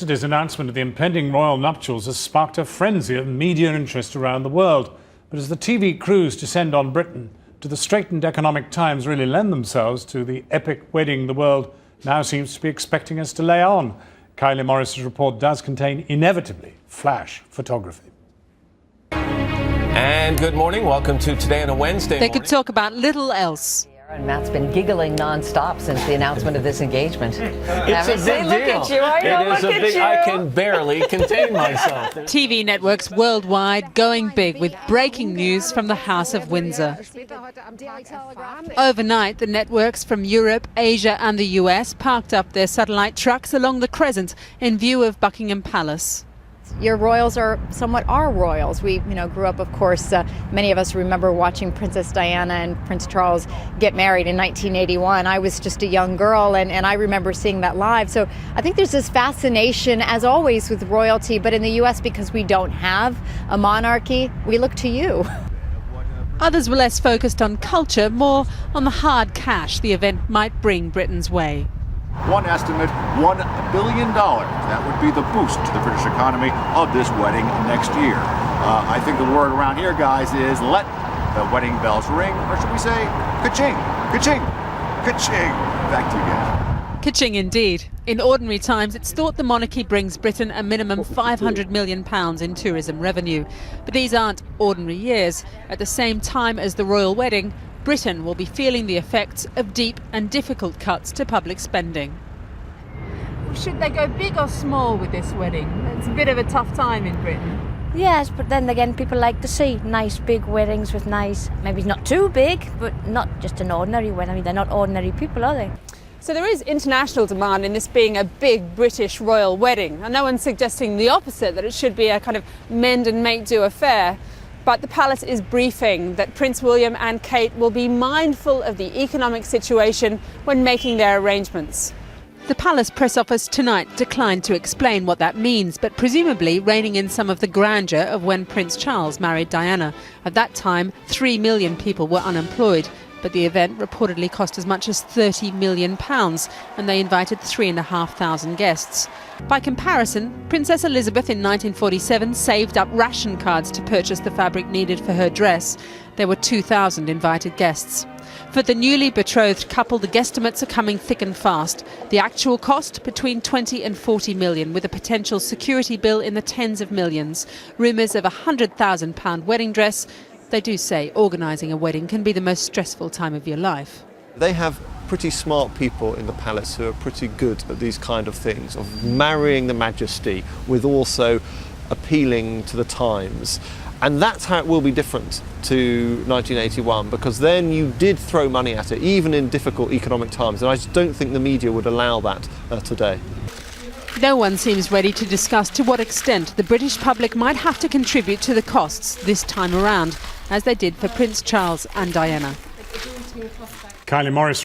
Yesterday's announcement of the impending royal nuptials has sparked a frenzy of media interest around the world. But as the TV crews descend on Britain, do the straitened economic times really lend themselves to the epic wedding the world now seems to be expecting us to lay on? Kylie Morris's report does contain, inevitably, flash photography. And good morning. Welcome to Today on a Wednesday They morning. could talk about little else. And Matt's been giggling non-stop since the announcement of this engagement. It's a big Look deal. at you. I know, It is look a at big. you. I can barely contain myself. TV networks worldwide going big with breaking news from the House of Windsor. Overnight, the networks from Europe, Asia and the US parked up their satellite trucks along the Crescent in view of Buckingham Palace. Your royals are somewhat our royals. We, grew up, of course, many of us remember watching Princess Diana and Prince Charles get married in 1981. I was just a young girl, and I remember seeing that live. So I think there's this fascination, as always, with royalty. But in the U.S., because we don't have a monarchy, we look to you. Others were less focused on culture, more on the hard cash the event might bring Britain's way. One estimate, $1 billion. That would be the boost to the British economy of this wedding next year. I think the word around here, guys, is let the wedding bells ring, or should we say, ka-ching, ka-ching, ka-ching. Back to you guys. Ka-ching indeed. In ordinary times, it's thought the monarchy brings Britain a minimum £500 million in tourism revenue. But these aren't ordinary years. At the same time as the royal wedding, Britain will be feeling the effects of deep and difficult cuts to public spending. Should they go big or small with this wedding? It's a bit of a tough time in Britain. Yes, but then again, people like to see nice big weddings with nice, maybe not too big, but not just an ordinary wedding. I mean, they're not ordinary people, are they? So there is international demand in this being a big British royal wedding. And no one's suggesting the opposite, that it should be a kind of mend and make do affair. But the palace is briefing that Prince William and Kate will be mindful of the economic situation when making their arrangements. The palace press office tonight declined to explain what that means, but presumably reining in some of the grandeur of when Prince Charles married Diana. At that time, 3 million people were unemployed, but the event reportedly cost as much as £30 million, and they invited 3,500 guests. By comparison, Princess Elizabeth in 1947 saved up ration cards to purchase the fabric needed for her dress. There were 2,000 invited guests. For the newly betrothed couple, the guesstimates are coming thick and fast. The actual cost, between 20 and 40 million, with a potential security bill in the tens of millions. Rumours of a £100,000 wedding dress. They do say organising a wedding can be the most stressful time of your life. They have pretty smart people in the palace who are pretty good at these kind of things, of marrying the majesty with also appealing to the times. And that's how it will be different to 1981, because then you did throw money at it, even in difficult economic times. And I just don't think the media would allow that today. No one seems ready to discuss to what extent the British public might have to contribute to the costs this time around, as they did for Prince Charles and Diana. Kylie Morris.